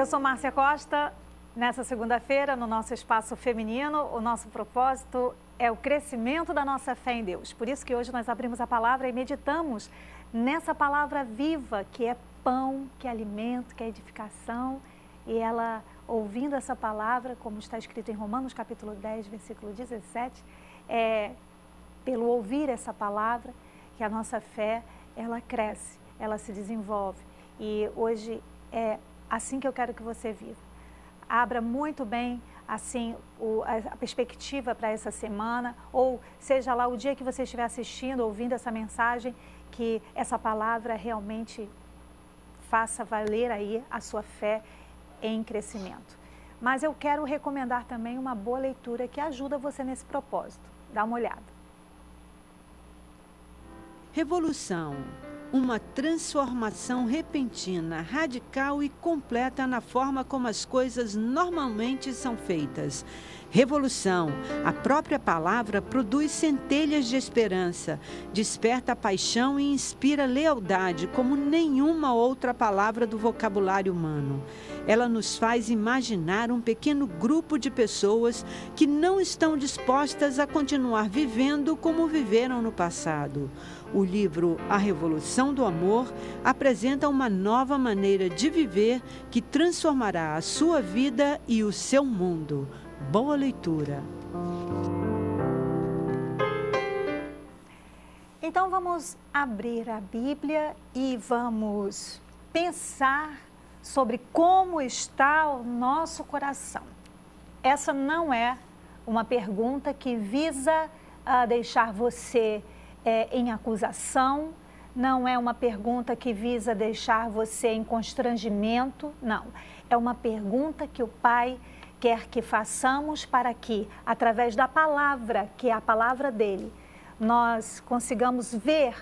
Eu sou Márcia Costa. Nessa segunda-feira, no nosso espaço feminino, o nosso propósito é o crescimento da nossa fé em Deus. Por isso que hoje nós abrimos a palavra e meditamos nessa palavra viva, que é pão, que é alimento, que é edificação. E ela, ouvindo essa palavra, como está escrito em Romanos capítulo 10, versículo 17, pelo ouvir essa palavra, que a nossa fé, ela cresce, ela se desenvolve. E hoje é assim que eu quero que você viva. Abra muito bem assim a perspectiva para essa semana, ou seja lá o dia que você estiver assistindo, ouvindo essa mensagem, que essa palavra realmente faça valer aí a sua fé em crescimento. Mas eu quero recomendar também uma boa leitura que ajuda você nesse propósito. Dá uma olhada. Revolução. Uma transformação repentina, radical e completa na forma como as coisas normalmente são feitas. Revolução. A própria palavra produz centelhas de esperança, desperta paixão e inspira lealdade como nenhuma outra palavra do vocabulário humano. Ela nos faz imaginar um pequeno grupo de pessoas que não estão dispostas a continuar vivendo como viveram no passado. O livro A Revolução do Amor apresenta uma nova maneira de viver que transformará a sua vida e o seu mundo. Boa leitura! Então vamos abrir a Bíblia e vamos pensar sobre como está o nosso coração. Essa não é uma pergunta que visa deixar você em acusação, não é uma pergunta que visa deixar você em constrangimento, não. É uma pergunta que o Pai quer que façamos para que, através da palavra, que é a palavra dele, nós consigamos ver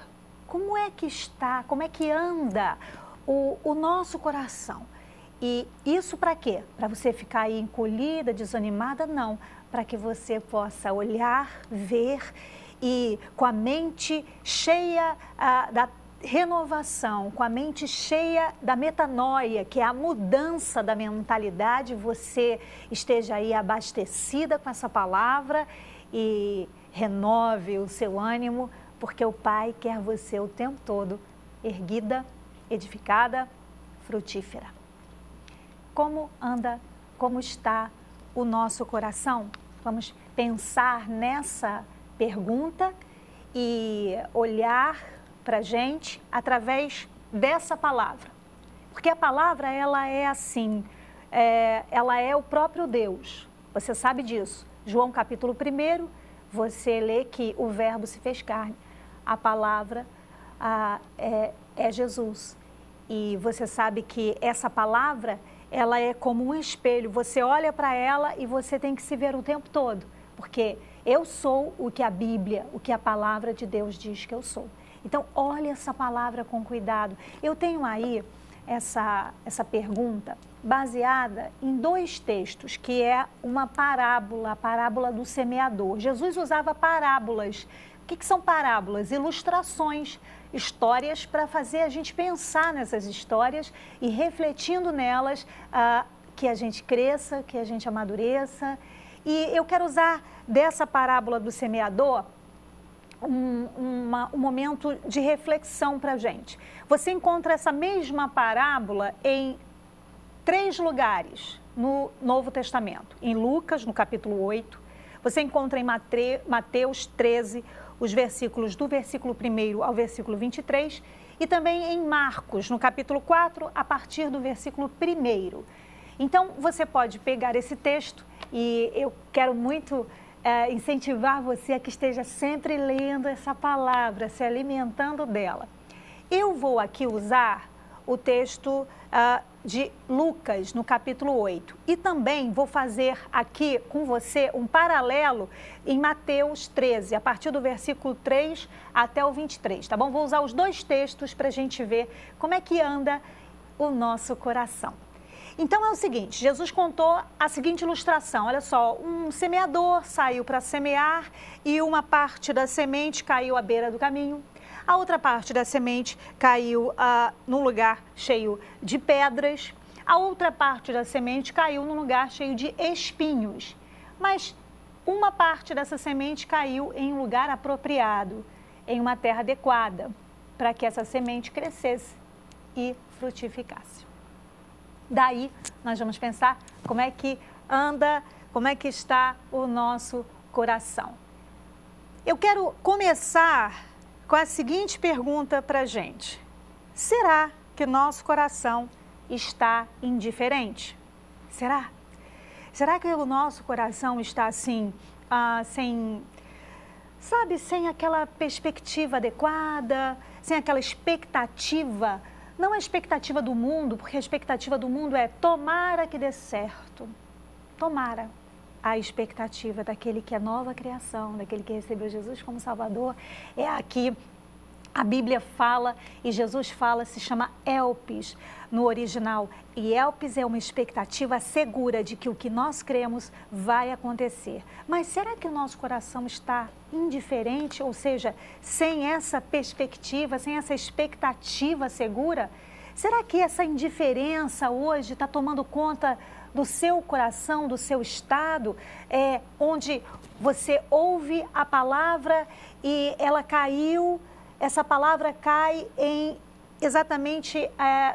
como é que está, como é que anda o nosso coração. E isso para quê? Para você ficar aí encolhida, desanimada? Não. Para que você possa olhar, ver e com a mente cheia da renovação, com a mente cheia da metanoia, que é a mudança da mentalidade, você esteja aí abastecida com essa palavra e renove o seu ânimo, porque o Pai quer você o tempo todo erguida, edificada, frutífera. Como anda, como está o nosso coração? Vamos pensar nessa pergunta e olhar para a gente através dessa palavra. Porque a palavra, ela é assim, ela é o próprio Deus. Você sabe disso. João capítulo 1, você lê que o verbo se fez carne. A palavra é Jesus. E você sabe que essa palavra, ela é como um espelho. Você olha para ela e você tem que se ver o tempo todo. Porque eu sou o que a Bíblia, o que a palavra de Deus diz que eu sou. Então, olhe essa palavra com cuidado. Eu tenho aí essa pergunta baseada em 2 textos, que é uma parábola, a parábola do semeador. Jesus usava parábolas. O que são parábolas? Ilustrações, histórias para fazer a gente pensar nessas histórias e refletindo nelas, que a gente cresça, que a gente amadureça. E eu quero usar dessa parábola do semeador um momento de reflexão para a gente. Você encontra essa mesma parábola em 3 lugares no Novo Testamento. Em Lucas, no capítulo 8, você encontra em Mateus 13, os versículos do versículo 1 ao versículo 23, e também em Marcos, no capítulo 4, a partir do versículo 1. Então, você pode pegar esse texto e eu quero muito incentivar você a que esteja sempre lendo essa palavra, se alimentando dela. Eu vou aqui usar o texto de Lucas, no capítulo 8. E também vou fazer aqui com você um paralelo em Mateus 13, a partir do versículo 3 até o 23, tá bom? Vou usar os 2 textos para a gente ver como é que anda o nosso coração. Então é o seguinte, Jesus contou a seguinte ilustração, olha só, um semeador saiu para semear e uma parte da semente caiu à beira do caminho. A outra parte da semente caiu num lugar cheio de pedras. A outra parte da semente caiu num lugar cheio de espinhos, mas uma parte dessa semente caiu em um lugar apropriado, em uma terra adequada, para que essa semente crescesse e frutificasse. Daí, nós vamos pensar como é que anda, como é que está o nosso coração. Eu quero começar com a seguinte pergunta para a gente. Será que nosso coração está indiferente? Será? Será que o nosso coração está assim, sem aquela perspectiva adequada, sem aquela expectativa? Não a expectativa do mundo, porque a expectativa do mundo é tomara que dê certo. Tomara. A expectativa daquele que é nova criação, daquele que recebeu Jesus como Salvador, é aqui. A Bíblia fala e Jesus fala, se chama elpis no original. E elpis é uma expectativa segura de que o que nós cremos vai acontecer. Mas será que o nosso coração está indiferente, ou seja, sem essa perspectiva, sem essa expectativa segura? Será que essa indiferença hoje está tomando conta do seu coração, do seu estado, onde você ouve a palavra e ela caiu? Essa palavra cai exatamente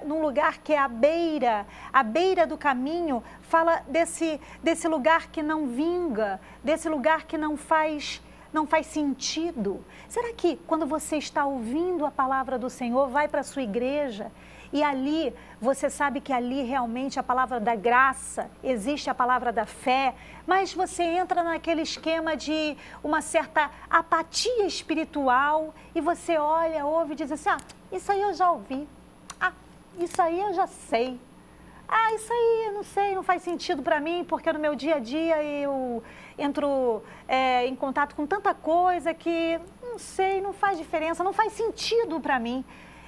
num lugar que é a beira do caminho, fala desse lugar que não vinga, desse lugar que não faz sentido. Será que quando você está ouvindo a palavra do Senhor, vai para a sua igreja e ali você sabe que ali realmente a palavra da graça, existe a palavra da fé, mas você entra naquele esquema de uma certa apatia espiritual e você olha, ouve e diz assim, isso aí eu já ouvi, isso aí eu já sei, isso aí eu não sei, não faz sentido para mim, porque no meu dia a dia eu entro em contato com tanta coisa que não sei, não faz diferença, não faz sentido para mim.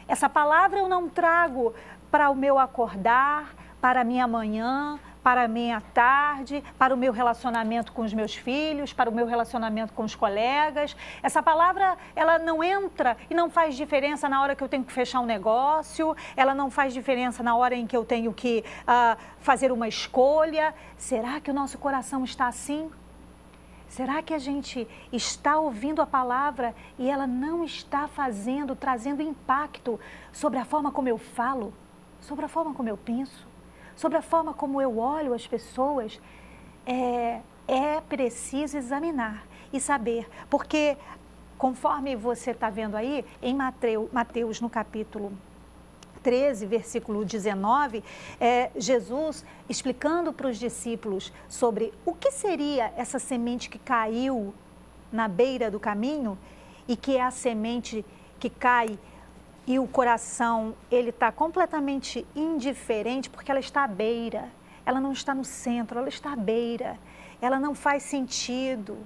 Essa palavra eu não trago para o meu acordar, para a minha manhã, para a minha tarde, para o meu relacionamento com os meus filhos, para o meu relacionamento com os colegas. Essa palavra, ela não entra e não faz diferença na hora que eu tenho que fechar um negócio, ela não faz diferença na hora em que eu tenho que fazer uma escolha. Será que o nosso coração está assim? Será que a gente está ouvindo a palavra e ela não está trazendo impacto sobre a forma como eu falo, sobre a forma como eu penso, sobre a forma como eu olho as pessoas? É preciso examinar e saber, porque conforme você está vendo aí, em Mateus no capítulo 13, versículo 19, Jesus explicando para os discípulos sobre o que seria essa semente que caiu na beira do caminho e que é a semente que cai e o coração, ele está completamente indiferente porque ela está à beira, ela não está no centro, ela está à beira, ela não faz sentido,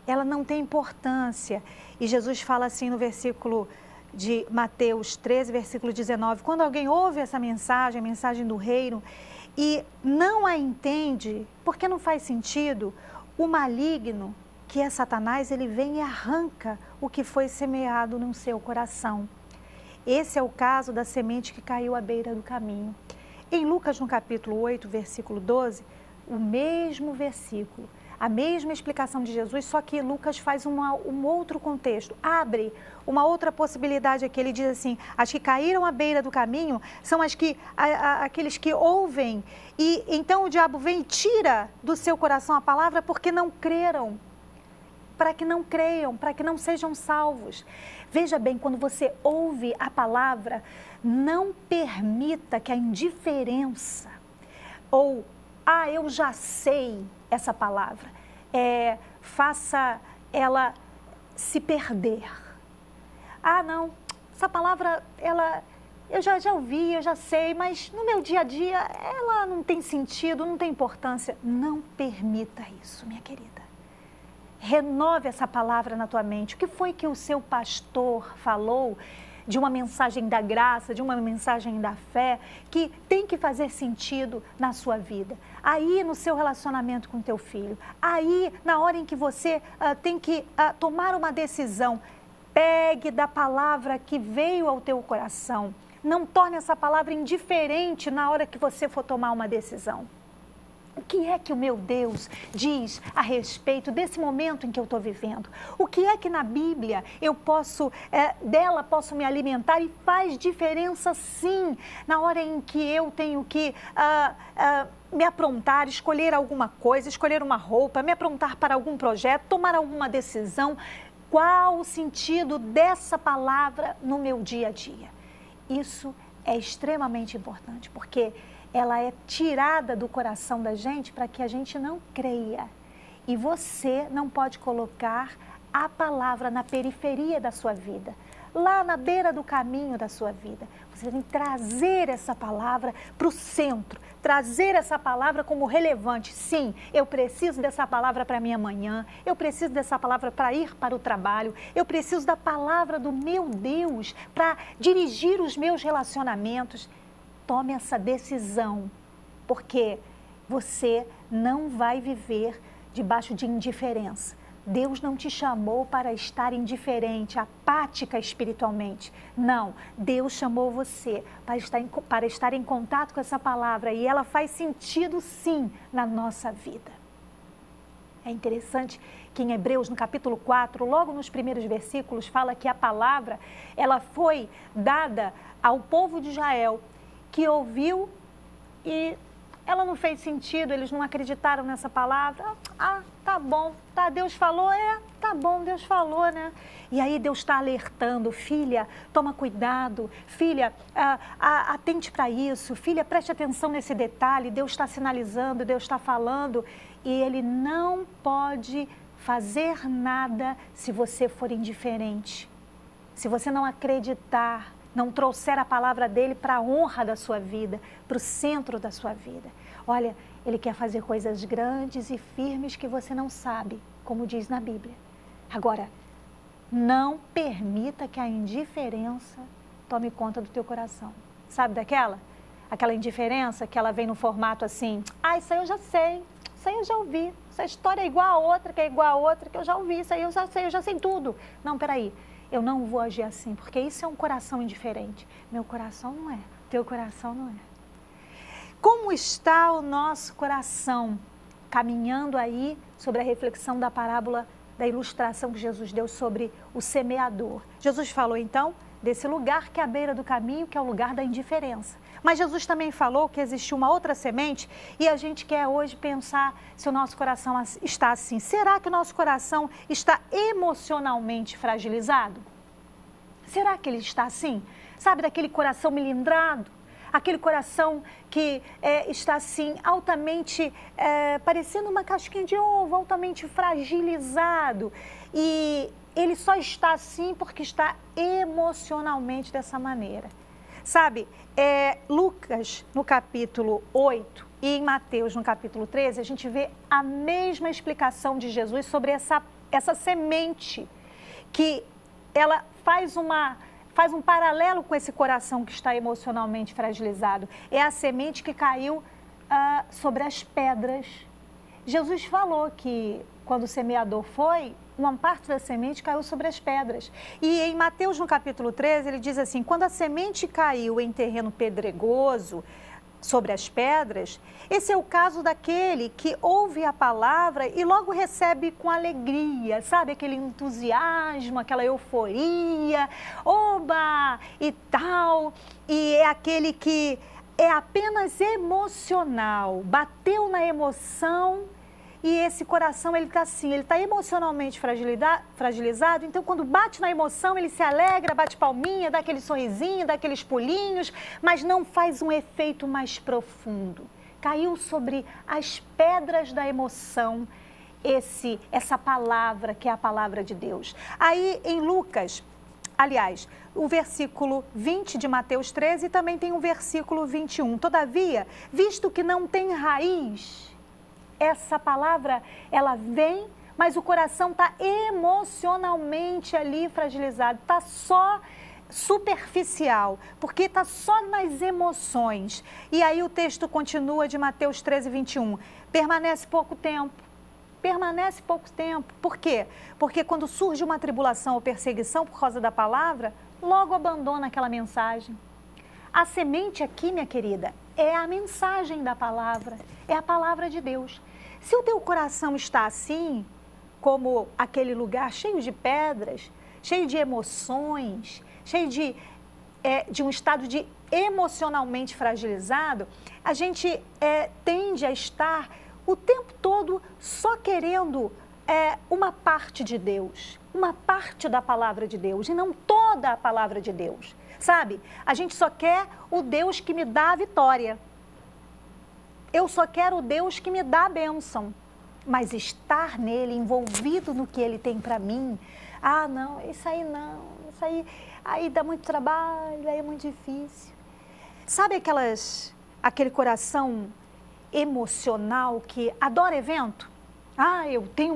ela não tem importância. E Jesus fala assim no versículo de Mateus 13, versículo 19, quando alguém ouve essa mensagem, a mensagem do reino, e não a entende, porque não faz sentido, o maligno, que é Satanás, ele vem e arranca o que foi semeado no seu coração. Esse é o caso da semente que caiu à beira do caminho. Em Lucas, no capítulo 8, versículo 12, o mesmo versículo, a mesma explicação de Jesus, só que Lucas faz um outro contexto, abre uma outra possibilidade aqui. Ele diz assim, as que caíram à beira do caminho são aqueles que ouvem e então o diabo vem e tira do seu coração a palavra porque não creram, para que não creiam, para que não sejam salvos. Veja bem, quando você ouve a palavra, não permita que a indiferença ou eu já sei essa palavra, faça ela se perder. Não, essa palavra, eu já ouvi, eu já sei, mas no meu dia a dia ela não tem sentido, não tem importância. Não permita isso, minha querida. Renove essa palavra na tua mente. O que foi que o seu pastor falou de uma mensagem da graça, de uma mensagem da fé, que tem que fazer sentido na sua vida? Aí no seu relacionamento com teu filho, aí na hora em que você tem que tomar uma decisão, pegue da palavra que veio ao teu coração, não torne essa palavra indiferente na hora que você for tomar uma decisão. O que é que o meu Deus diz a respeito desse momento em que eu estou vivendo? O que é que na Bíblia dela posso me alimentar e faz diferença sim, na hora em que eu tenho que me aprontar, escolher alguma coisa, escolher uma roupa, me aprontar para algum projeto, tomar alguma decisão. Qual o sentido dessa palavra no meu dia a dia? Isso é extremamente importante, porque ela é tirada do coração da gente para que a gente não creia. E você não pode colocar a palavra na periferia da sua vida, lá na beira do caminho da sua vida. Você tem que trazer essa palavra para o centro, trazer essa palavra como relevante. Sim, eu preciso dessa palavra para minha manhã, eu preciso dessa palavra para ir para o trabalho, eu preciso da palavra do meu Deus para dirigir os meus relacionamentos. Tome essa decisão, porque você não vai viver debaixo de indiferença. Deus não te chamou para estar indiferente, apática espiritualmente. Não, Deus chamou você para estar em contato com essa palavra e ela faz sentido sim na nossa vida. É interessante que em Hebreus, no capítulo 4, logo nos primeiros versículos, fala que a palavra ela foi dada ao povo de Israel, que ouviu e ela não fez sentido, eles não acreditaram nessa palavra. Tá bom, tá, Deus falou, tá bom, Deus falou, né? E aí Deus está alertando, filha, toma cuidado, filha, atente para isso, filha, preste atenção nesse detalhe, Deus está sinalizando, Deus está falando, e Ele não pode fazer nada se você for indiferente, se você não acreditar, não trouxer a palavra dele para a honra da sua vida, para o centro da sua vida. Olha, ele quer fazer coisas grandes e firmes que você não sabe, como diz na Bíblia. Agora, não permita que a indiferença tome conta do teu coração. Sabe daquela? Aquela indiferença que ela vem no formato assim, isso aí eu já sei, isso aí eu já ouvi, essa história é igual a outra, que é igual a outra, que eu já ouvi, isso aí eu já sei tudo. Não, peraí. Eu não vou agir assim, porque isso é um coração indiferente. Meu coração não é, teu coração não é. Como está o nosso coração? Caminhando aí sobre a reflexão da parábola, da ilustração que Jesus deu sobre o semeador. Jesus falou então desse lugar que é à beira do caminho, que é o lugar da indiferença. Mas Jesus também falou que existe uma outra semente e a gente quer hoje pensar se o nosso coração está assim. Será que o nosso coração está emocionalmente fragilizado? Será que ele está assim? Sabe, daquele coração melindrado? Aquele coração que está assim altamente, parecendo uma casquinha de ovo, altamente fragilizado. E ele só está assim porque está emocionalmente dessa maneira. Sabe, Lucas no capítulo 8 e em Mateus no capítulo 13, a gente vê a mesma explicação de Jesus sobre essa semente, que ela faz um paralelo com esse coração que está emocionalmente fragilizado. É a semente que caiu sobre as pedras. Jesus falou que quando o semeador foi, uma parte da semente caiu sobre as pedras. E em Mateus, no capítulo 13, ele diz assim, quando a semente caiu em terreno pedregoso, sobre as pedras, esse é o caso daquele que ouve a palavra e logo recebe com alegria, sabe? Aquele entusiasmo, aquela euforia, oba, e tal. E é aquele que é apenas emocional, bateu na emoção. E esse coração, ele está assim, ele está emocionalmente fragilizado, então quando bate na emoção, ele se alegra, bate palminha, dá aquele sorrisinho, dá aqueles pulinhos, mas não faz um efeito mais profundo. Caiu sobre as pedras da emoção essa palavra, que é a palavra de Deus. Aí em Lucas, aliás, o versículo 20 de Mateus 13 também tem o versículo 21. Todavia, visto que não tem raiz, essa palavra, ela vem, mas o coração está emocionalmente ali fragilizado, está só superficial, porque está só nas emoções. E aí o texto continua de Mateus 13, 21. Permanece pouco tempo. Permanece pouco tempo. Por quê? Porque quando surge uma tribulação ou perseguição por causa da palavra, logo abandona aquela mensagem. a semente aqui, minha querida, é a mensagem da palavra, é a palavra de Deus. Se o teu coração está assim, como aquele lugar cheio de pedras, cheio de emoções, cheio de um estado de emocionalmente fragilizado, a gente tende a estar o tempo todo só querendo uma parte de Deus, uma parte da palavra de Deus, e não toda a palavra de Deus. Sabe? A gente só quer o Deus que me dá a vitória. Eu só quero o Deus que me dá a bênção. Mas estar nele, envolvido no que ele tem para mim, não, isso aí não, isso aí dá muito trabalho, aí é muito difícil. Sabe aquele coração emocional que adora evento? Eu tenho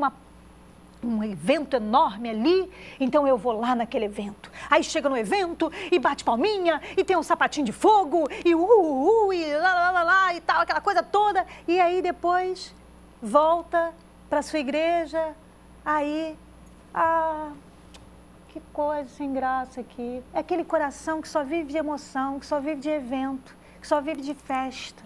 um evento enorme ali, então eu vou lá naquele evento. Aí chega no evento e bate palminha, e tem um sapatinho de fogo, e e lá, e tal, aquela coisa toda. E aí depois volta para sua igreja, aí, que coisa sem graça aqui. É aquele coração que só vive de emoção, que só vive de evento, que só vive de festa,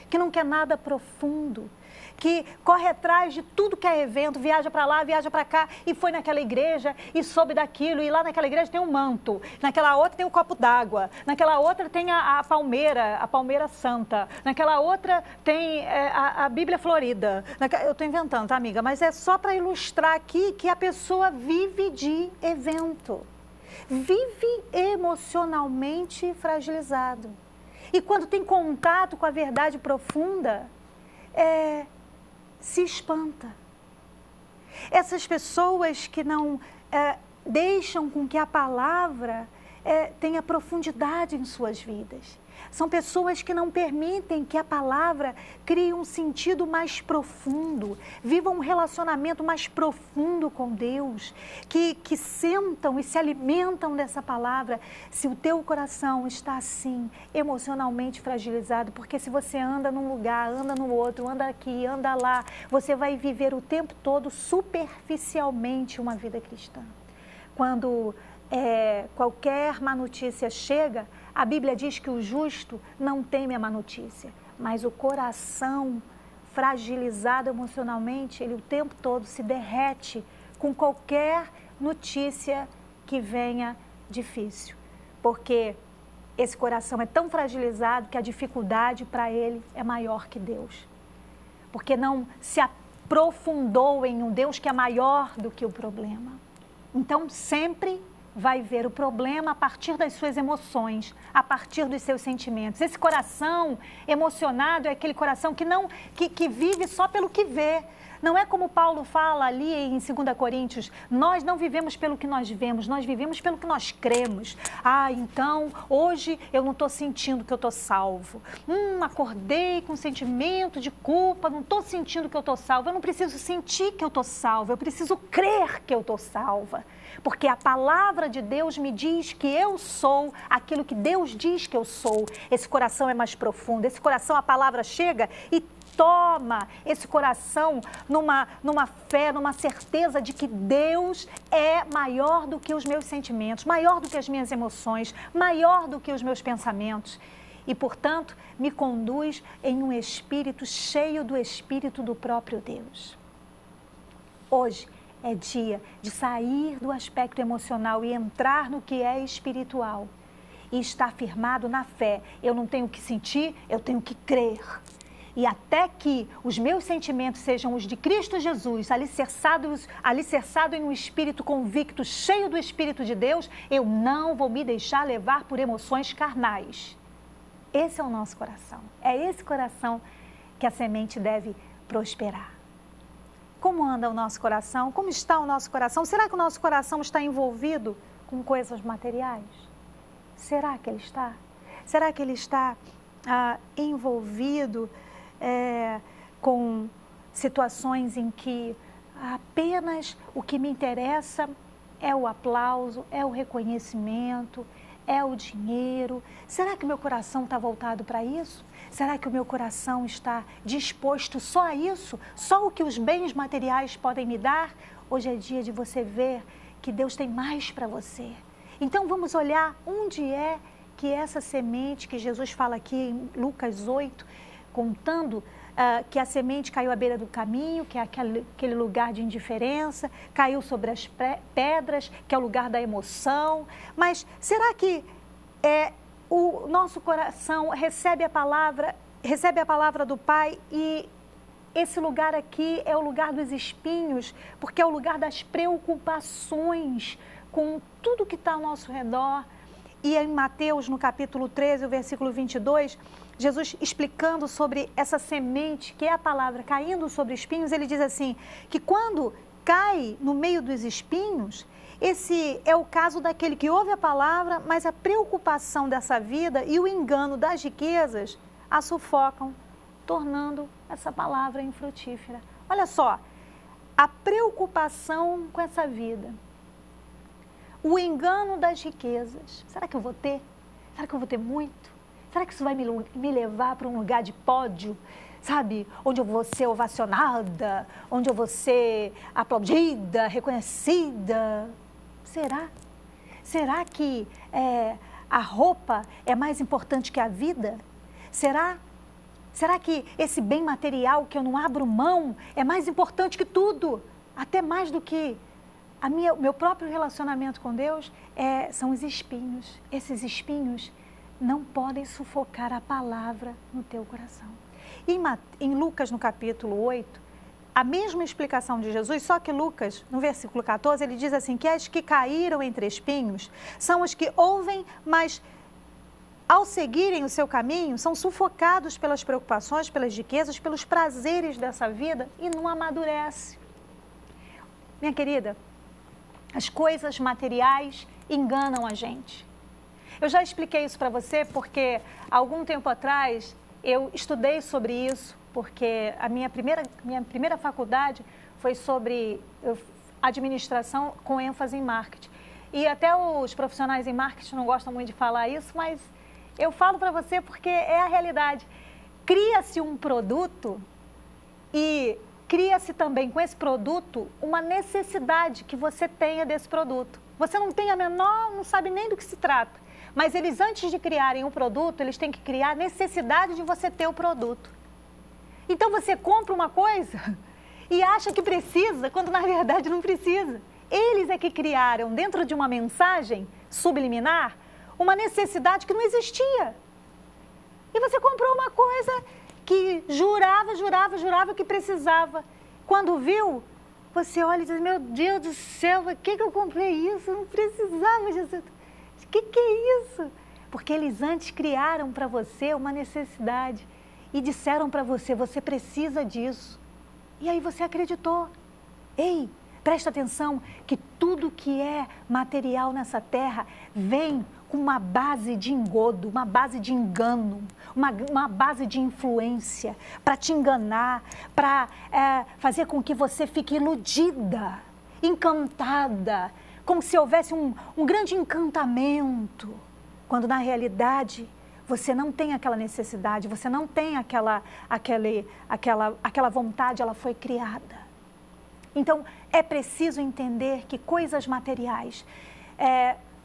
que não quer nada profundo, que corre atrás de tudo que é evento, viaja para lá, viaja para cá, e foi naquela igreja e soube daquilo, e lá naquela igreja tem um manto, naquela outra tem um copo d'água, naquela outra tem a palmeira santa, naquela outra tem a Bíblia florida. Eu estou inventando, tá, amiga? Mas é só para ilustrar aqui que a pessoa vive de evento, vive emocionalmente fragilizado. E quando tem contato com a verdade profunda, se espanta. Essas pessoas que não deixam com que a palavra tenha profundidade em suas vidas. São pessoas que não permitem que a palavra crie um sentido mais profundo, vivam um relacionamento mais profundo com Deus, que sentam e se alimentam dessa palavra. Se o teu coração está assim, emocionalmente fragilizado, porque se você anda num lugar, anda no outro, anda aqui, anda lá, você vai viver o tempo todo superficialmente uma vida cristã. Quando qualquer má notícia chega, a Bíblia diz que o justo não teme a má notícia, mas o coração fragilizado emocionalmente, ele o tempo todo se derrete com qualquer notícia que venha difícil, porque esse coração é tão fragilizado que a dificuldade para ele é maior que Deus, porque não se aprofundou em um Deus que é maior do que o problema. Então sempre vai ver o problema a partir das suas emoções, a partir dos seus sentimentos. Esse coração emocionado é aquele coração que vive só pelo que vê. Não é como Paulo fala ali em 2 Coríntios, nós não vivemos pelo que nós vemos, nós vivemos pelo que nós cremos. Então, hoje eu não estou sentindo que eu estou salvo. Acordei com sentimento de culpa, não estou sentindo que eu estou salvo. Eu não preciso sentir que eu estou salva, eu preciso crer que eu estou salva. Porque a palavra de Deus me diz que eu sou aquilo que Deus diz que eu sou. Esse coração é mais profundo, esse coração, a palavra chega e toma esse coração numa fé, numa certeza de que Deus é maior do que os meus sentimentos, maior do que as minhas emoções, maior do que os meus pensamentos. E, portanto, me conduz em um espírito cheio do Espírito do próprio Deus. Hoje é dia de sair do aspecto emocional e entrar no que é espiritual. E estar firmado na fé. Eu não tenho que sentir, eu tenho que crer. E até que os meus sentimentos sejam os de Cristo Jesus, alicerçado em um espírito convicto, cheio do Espírito de Deus, eu não vou me deixar levar por emoções carnais. Esse é o nosso coração. É esse coração que a semente deve prosperar. Como anda o nosso coração? Como está o nosso coração? Será que o nosso coração está envolvido com coisas materiais? Será que ele está? Será que ele está envolvido com situações em que apenas o que me interessa é o aplauso, é o reconhecimento, é o dinheiro? Será que meu coração está voltado para isso? Será que o meu coração está disposto só a isso? Só o que os bens materiais podem me dar? Hoje é dia de você ver que Deus tem mais para você. Então vamos olhar onde é que essa semente que Jesus fala aqui em Lucas 8, contando que a semente caiu à beira do caminho, que é aquele lugar de indiferença, caiu sobre as pedras, que é o lugar da emoção. Mas será que o nosso coração recebe a palavra do Pai e esse lugar aqui é o lugar dos espinhos, porque é o lugar das preocupações com tudo que está ao nosso redor? E em Mateus, no capítulo 13, o versículo 22, Jesus explicando sobre essa semente, que é a palavra, caindo sobre espinhos, ele diz assim, que quando cai no meio dos espinhos, esse é o caso daquele que ouve a palavra, mas a preocupação dessa vida e o engano das riquezas a sufocam, tornando essa palavra infrutífera. Olha só, a preocupação com essa vida, o engano das riquezas. Será que eu vou ter? Será que eu vou ter muito? Será que isso vai me levar para um lugar de pódio? Sabe? Onde eu vou ser ovacionada, onde eu vou ser aplaudida, reconhecida. Será? Será que a roupa é mais importante que a vida? Será que esse bem material que eu não abro mão é mais importante que tudo? Até mais do que meu próprio relacionamento com Deus? São os espinhos. Esses espinhos não podem sufocar a palavra no teu coração. Em Lucas, no capítulo 8, a mesma explicação de Jesus, só que Lucas, no versículo 14, ele diz assim, que as que caíram entre espinhos são os que ouvem, mas ao seguirem o seu caminho, são sufocados pelas preocupações, pelas riquezas, pelos prazeres dessa vida e não amadurece. Minha querida, as coisas materiais enganam a gente. Eu já expliquei isso para você porque, há algum tempo atrás, eu estudei sobre isso, porque a minha primeira faculdade foi sobre administração com ênfase em marketing. E até os profissionais em marketing não gostam muito de falar isso, mas eu falo para você porque é a realidade. Cria-se um produto e cria-se também com esse produto uma necessidade que você tenha desse produto. Você não tem não sabe nem do que se trata. Mas eles, antes de criarem um produto, eles têm que criar a necessidade de você ter o produto. Então você compra uma coisa e acha que precisa, quando na verdade não precisa. Eles é que criaram, dentro de uma mensagem subliminar, uma necessidade que não existia. E você comprou uma coisa que jurava que precisava. Quando viu, você olha e diz, meu Deus do céu, por que eu comprei isso? Eu não precisava disso. O que é isso? Porque eles antes criaram para você uma necessidade e disseram para você, você precisa disso. E aí você acreditou. Ei, presta atenção que tudo que é material nessa terra vem com uma base de engodo, uma base de engano, uma base de influência para te enganar, para fazer com que você fique iludida, encantada, como se houvesse um grande encantamento, quando na realidade você não tem aquela necessidade, você não tem aquela vontade, ela foi criada. Então, é preciso entender que coisas materiais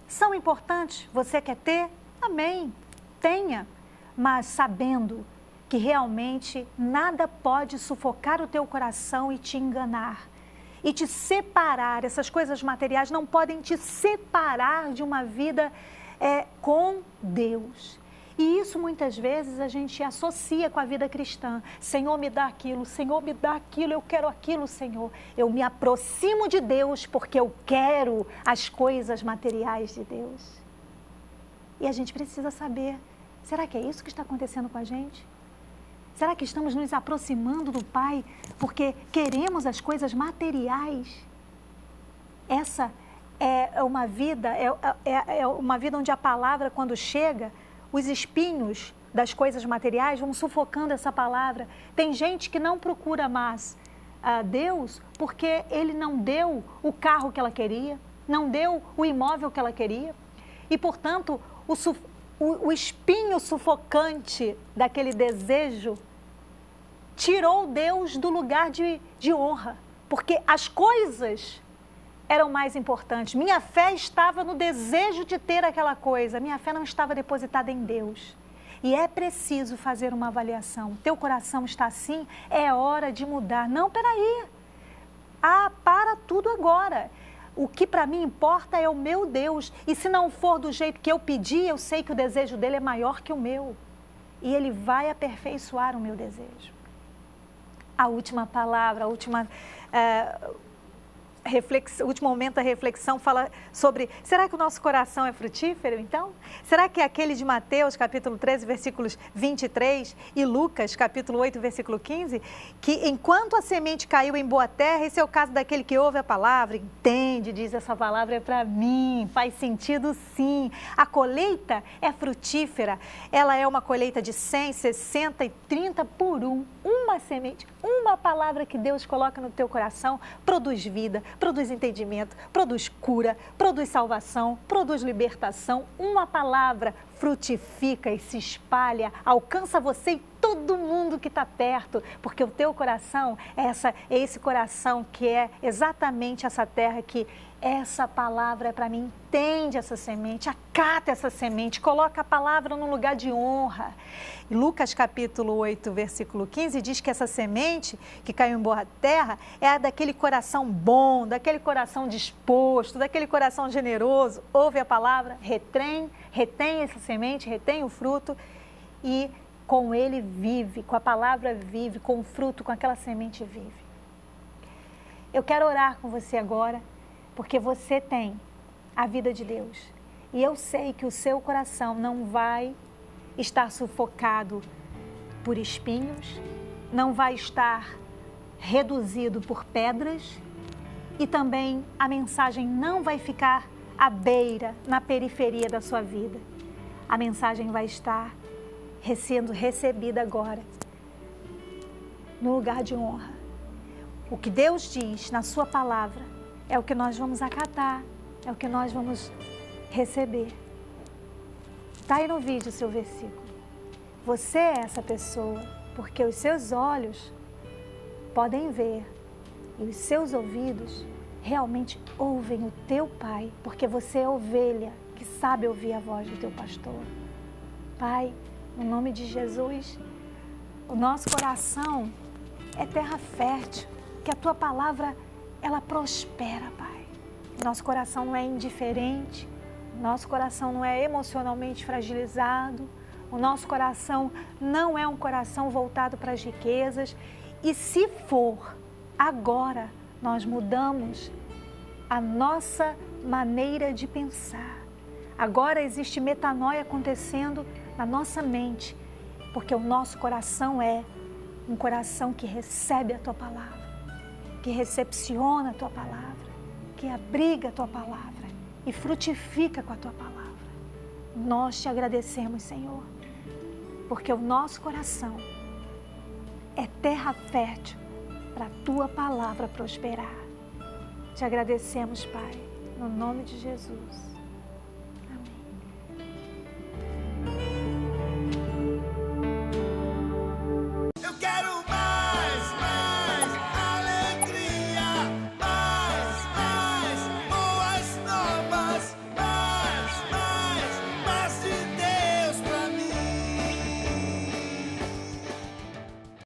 são importantes, você quer ter? Amém, tenha, mas sabendo que realmente nada pode sufocar o teu coração e te enganar. E te separar, essas coisas materiais não podem te separar de uma vida com Deus. E isso muitas vezes a gente associa com a vida cristã. Senhor, me dá aquilo, Senhor, me dá aquilo, eu quero aquilo, Senhor. Eu me aproximo de Deus porque eu quero as coisas materiais de Deus. E a gente precisa saber, será que é isso que está acontecendo com a gente? Será que estamos nos aproximando do Pai porque queremos as coisas materiais? Essa é uma vida, uma vida onde a palavra, quando chega, os espinhos das coisas materiais vão sufocando essa palavra. Tem gente que não procura mais a Deus porque Ele não deu o carro que ela queria, não deu o imóvel que ela queria. E, portanto, o espinho sufocante daquele desejo tirou Deus do lugar de honra. Porque as coisas eram mais importantes. Minha fé estava no desejo de ter aquela coisa. Minha fé não estava depositada em Deus. E é preciso fazer uma avaliação. Teu coração está assim, é hora de mudar. Não, peraí. Para tudo agora. O que para mim importa é o meu Deus. E se não for do jeito que eu pedi, eu sei que o desejo dele é maior que o meu. E ele vai aperfeiçoar o meu desejo. A última palavra, o último momento da reflexão fala sobre, será que o nosso coração é frutífero, então? Será que é aquele de Mateus, capítulo 13, versículos 23, e Lucas, capítulo 8, versículo 15, que enquanto a semente caiu em boa terra, esse é o caso daquele que ouve a palavra, entende, diz, essa palavra é para mim, faz sentido sim. A colheita é frutífera, ela é uma colheita de 100, 60 e 30 por um. Uma semente, uma palavra que Deus coloca no teu coração, produz vida, produz entendimento, produz cura, produz salvação, produz libertação. Uma palavra frutifica e se espalha, alcança você e todo mundo que está perto, porque o teu coração é esse coração que é exatamente essa terra que essa palavra é para mim. Entende essa semente, acata essa semente, coloca a palavra num lugar de honra. E Lucas capítulo 8, versículo 15 diz que essa semente que caiu em boa terra é a daquele coração bom, daquele coração disposto, daquele coração generoso. Ouve a palavra, retém essa semente, retém o fruto e com ele vive, com a palavra vive, com o fruto, com aquela semente vive. Eu quero orar com você agora, porque você tem a vida de Deus. E eu sei que o seu coração não vai estar sufocado por espinhos, não vai estar reduzido por pedras e também a mensagem não vai ficar à beira, na periferia da sua vida. A mensagem vai estar sendo recebida agora, no lugar de honra. O que Deus diz na sua palavra é o que nós vamos acatar, é o que nós vamos receber. Está aí no vídeo o seu versículo. Você é essa pessoa, porque os seus olhos podem ver e os seus ouvidos realmente ouvem o teu Pai, porque você é ovelha que sabe ouvir a voz do teu pastor. Pai, no nome de Jesus, o nosso coração é terra fértil, que a tua palavra ela prospera, Pai. Nosso coração não é indiferente, nosso coração não é emocionalmente fragilizado, o nosso coração não é um coração voltado para as riquezas. E se for, agora nós mudamos a nossa maneira de pensar. Agora existe metanoia acontecendo na nossa mente, porque o nosso coração é um coração que recebe a tua palavra, que recepciona a tua palavra, que abriga a tua palavra e frutifica com a tua palavra. Nós te agradecemos, Senhor, porque o nosso coração é terra fértil para a tua palavra prosperar. Te agradecemos, Pai, no nome de Jesus.